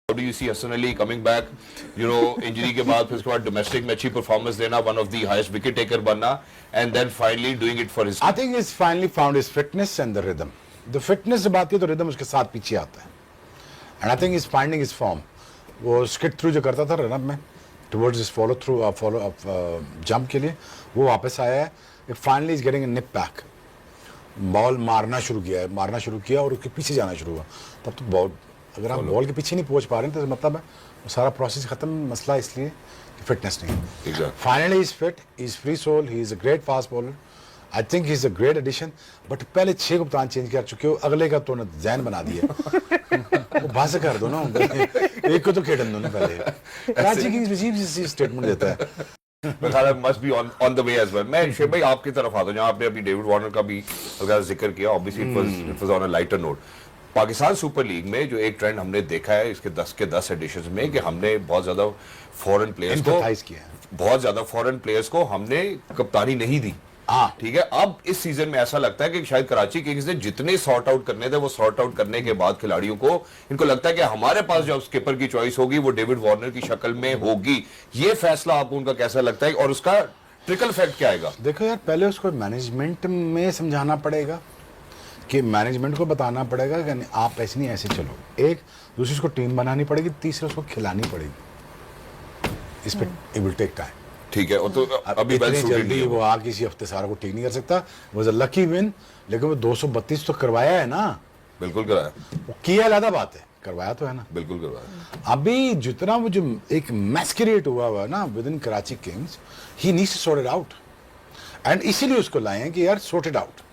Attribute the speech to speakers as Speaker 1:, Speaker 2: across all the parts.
Speaker 1: How do you see Hassan Ali coming back, you know, injury के बाद फिर उसके बाद domestic में अच्छी performance देना, one of the highest wicket taker बनना, and then finally doing it for his.
Speaker 2: I think he's finally found his fitness and the rhythm. The fitness से बात की तो rhythm उसके साथ पीछे आता है. And I think he's finding his form. वो skid through जो करता था run up में, towards his follow through jump के लिए, वो वापस आया है. Finally he's getting a nip back. Ball मारना शुरू किया और उसके पीछे जाना शुरू हुआ. तब तो बॉल अगर आप बॉल के पीछे नहीं पहुंच पा रहे हैं तो मतलब है वो सारा प्रोसेस खत्म. मसला इसलिए कि फिटनेस नहीं. Finally is fit, is free soul, he is a great fast bowler. I think he is a great addition. But पहले 6 कप्तान चेंज कर चुके हो, अगले का तो ना जैन बना दिया. वो भाषा कर दो ना, एक को तो खेडन दो ना पहले. कराची किंग्स अजीब सी स्टेटमेंट देता है.
Speaker 1: must be on the way as well. मैं शेख भाई आपकी तरफ आता हूँ, जहाँ आपने अभी डेविड वार्नर का भी जिक्र किया. Obviously it was on a lighter note. Pakistan super league में जो एक ट्रेंड हमने देखा है इसके 10 के 10 एडिशंस में कि हमने बहुत ज्यादा फॉरेन प्लेयर्स को हमने कप्तानी नहीं दी. ठीक है, अब इस सीजन में ऐसा लगता है कि शायद कराची किंग्स ने जितने सॉर्ट आउट करने थे वो सॉर्ट आउट करने के बाद खिलाड़ियों को इनको लगता है कि हमारे पास जो स्किपर की चॉइस होगी वो डेविड वार्नर की शक्ल में होगी. ये फैसला आपको उनका कैसा लगता है और उसका ट्रिकल इफेक्ट क्या आएगा?
Speaker 2: देखो यार, पहले उसको मैनेजमेंट में समझाना पड़ेगा कि मैनेजमेंट को बताना पड़ेगा कि आप ऐसे नहीं ऐसे चलो. एक दूसरी उसको टीम बनानी पड़ेगी, तीसरी उसको खिलानी पड़ेगी. इस पे इट विल टेक टाइम.
Speaker 1: ठीक है, और तो अभी
Speaker 2: जल्दी वो किसी हफ्ते सारा को ठीक नहीं कर सकता. वो लकी विन, लेकिन वो 232 तो करवाया है ना.
Speaker 1: बिल्कुल कराया,
Speaker 2: वो किया अलग बात है, करवाया तो है ना.
Speaker 1: बिल्कुल करवाया.
Speaker 2: अभी जितना वो जो एक मैस्करेट हुआ है ना within Karachi Kings, he needs to sort it out. And इसीलिए उसको लाए हैं कि यार sort it out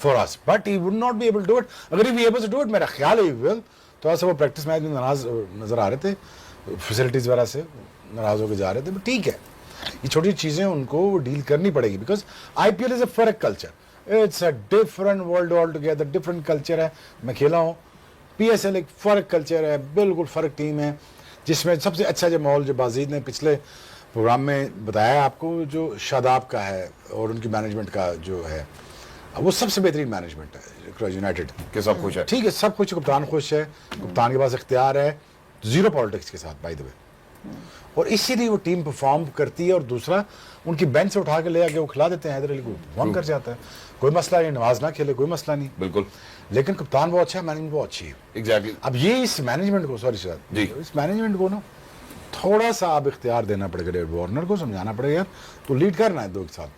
Speaker 2: for us, but he would not be able to do it. अगर he be able to do it, मेरा ख्याल है he will. थोड़ा सा वो प्रैक्टिस मैच में नाराज नजर आ रहे थे, फैसिलिटीज वगैरह से नाराज होकर जा रहे थे. बट ठीक है, ये छोटी चीजें उनको डील करनी पड़ेगी. बिकॉज IPL इज अ फर्क culture, it's a different world all together. Different culture है. मैं खेला हूँ. PSL एक फर्क कल्चर है, बिल्कुल फर्क टीम है, जिसमें सबसे अच्छा जो माहौल जो बाजीद ने पिछले प्रोग्राम में बताया आपको, जो शादाब का है और उनकी मैनेजमेंट का जो है, वो सबसे बेहतरीन मैनेजमेंट है यूनाइटेड
Speaker 1: के. सब खुश है.
Speaker 2: ठीक है, सब कुछ. कप्तान खुश है, कप्तान के पास इख्तियार है, जीरो पॉलिटिक्स के साथ बाय द वे. और इसीलिए वो टीम परफॉर्म करती है. और दूसरा, उनकी बेंच से उठा के ले आके वो खिला देते हैं. हैदर अली को परफॉर्म कर जाता है, कोई मसला नहीं. नवाज ना खेले, कोई मसला नहीं.
Speaker 1: बिल्कुल.
Speaker 2: लेकिन कप्तान वो अच्छा है, मैनेजमेंट वो अच्छी है.
Speaker 1: एग्जैक्टली.
Speaker 2: अब ये इस मैनेजमेंट को, सॉरी सर जी, इस मैनेजमेंट को ना थोड़ा सा आप इख्तियार देना पड़ेगा. डेविड वार्नर को समझाना पड़ेगा तो लीड करना है 2 साल.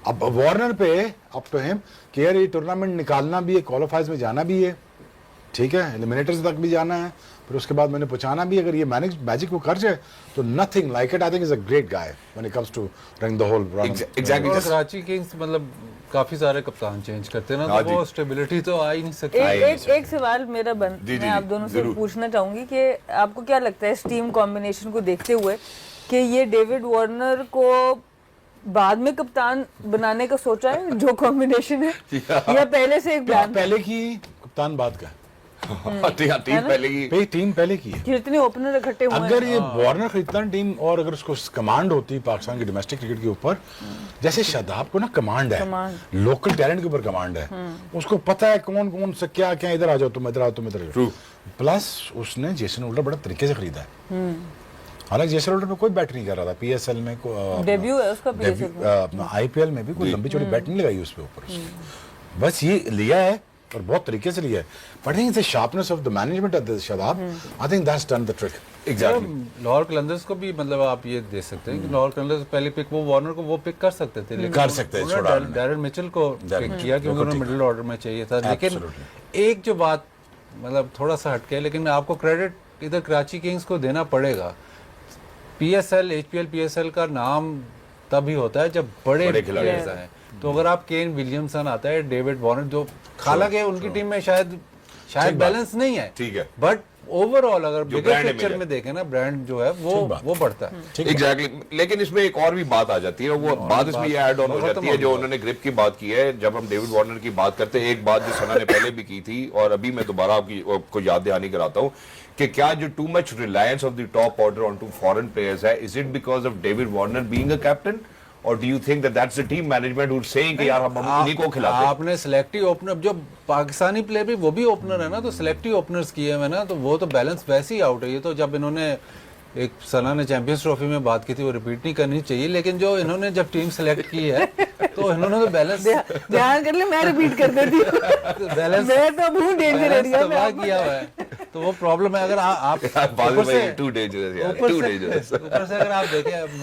Speaker 2: अब वार्नर पे अप टू हिम कि यार ये टूर्नामेंट निकालना भी है, क्वालिफाइज में जाना भी है, ठीक है, एलिमिनेटर्स तक भी जाना है, फिर उसके बाद मैंने पहुंचाना भी. अगर ये मैजिक वो कर जाए तो nothing like it. I think is a great guy when it comes to running the whole.
Speaker 1: Exactly.
Speaker 3: Karachi Kings मतलब काफी सारे कप्तान चेंज करते हैं ना, तो वो स्टेबिलिटी तो आ ही नहीं सकती.
Speaker 4: एक सवाल मेरा मैं आप दोनों से पूछना चाहूंगी कि आपको क्या लगता है इस टीम कॉम्बिनेशन को देखते हुए कि ये डेविड वार्नर को बाद में कप्तान बनाने का सोचा है जो कॉम्बिनेशन है, या पहले से एक प्लान?
Speaker 2: पहले की कप्तान बाद का
Speaker 1: टीम
Speaker 2: पहले की है.
Speaker 4: जितने ओपनर इकट्ठे हुए
Speaker 2: अगर ये वार्नर खरीदता टीम और अगर उसको कमांड होती पाकिस्तान की डोमेस्टिक क्रिकेट के ऊपर, जैसे शादाब को ना कमांड है, लोकल टैलेंट के ऊपर कमांड है, उसको पता है कौन कौन से क्या क्या, इधर आ जाओ तुम, इधर आओ तुम, इधर. प्लस उसने जेसन होल्डर बड़ा तरीके से खरीदा है. हालांकि जेसन होल्डर पे कोई बैट नहीं कर रहा था. PSL में
Speaker 4: डेब्यू है उसका,
Speaker 2: अपना IPL में भी कोई लंबी चौड़ी बैट नहीं लगाई उस पे ऊपर. बस ये लिया है और बहुत तरीके से लिया है. But I think the sharpness of the management of the Shadab, I think that's done the trick.
Speaker 1: Exactly.
Speaker 3: Lahore Qalandars को भी मतलब आप ये दे सकते हैं कि लाहौर कलंदर्स पहले पिक वो वार्नर को वो पिक कर सकते थे, लेकिन
Speaker 2: कर सकते हैं.
Speaker 3: डैरेन मिचेल को पिक किया क्योंकि उन्होंने मिडिल ऑर्डर में चाहिए था. लेकिन एक जो बात मतलब थोड़ा सा हटके, लेकिन आपको क्रेडिट इधर कराची किंग्स को देना पड़ेगा. PSL HPL PSL का नाम तभी होता है जब बड़े प्लेयर्स आए. तो अगर आप केन विलियमसन आता है, डेविड वार्नर, जो हालांकि उनकी टीम में शायद बैलेंस नहीं है,
Speaker 1: ठीक है,
Speaker 3: बट ओवरऑल अगर बिगर पिक्चर में देखें ना, ब्रांड जो है वो बढ़ता है.
Speaker 1: एग्जैक्टली. लेकिन इसमें एक और भी बात आ जाती है, वो बात इसमें ये ऐड ऑन हो जाती है जो उन्होंने ग्रिप की बात की है. जब हम डेविड वार्नर की बात करते हैं, एक बात जो सना ने पहले भी की थी और अभी मैं दोबारा आपको याद दहानी कराता हूँ कि क्या जो too much reliance of the top order on two foreign players है, is it because of David Warner being a captain, और do you think that that's the team management who saying कि यार हम इन्हीं को खिलाते हैं?
Speaker 3: आपने सिलेक्टिव ओपनर, जो पाकिस्तानी प्लेयर भी वो भी ओपनर है ना, तो सिलेक्टिव ओपनर्स किए हुए ना, तो वो तो बैलेंस वैसे ही आउट है। ये तो जब इन्होंने एक सलाह ने चैंपियंस ट्रॉफी में बात की थी, वो रिपीट नहीं करनी चाहिए, लेकिन जो इन्होंने जब टीम सेलेक्ट की है तो इन्होंने तो बैलेंस
Speaker 4: ध्यान कर ले, मैं रिपीट कर देती हूँ।
Speaker 3: बैलेंस
Speaker 4: मैं तो हूँ डेंजर एरिया में।
Speaker 3: किया हुआ है, तो वो प्रॉब्लम है। अगर आप
Speaker 1: बादल भाई टू डेंजरस यार, टू डेंजरस।
Speaker 3: ऊपर से अगर आप देखें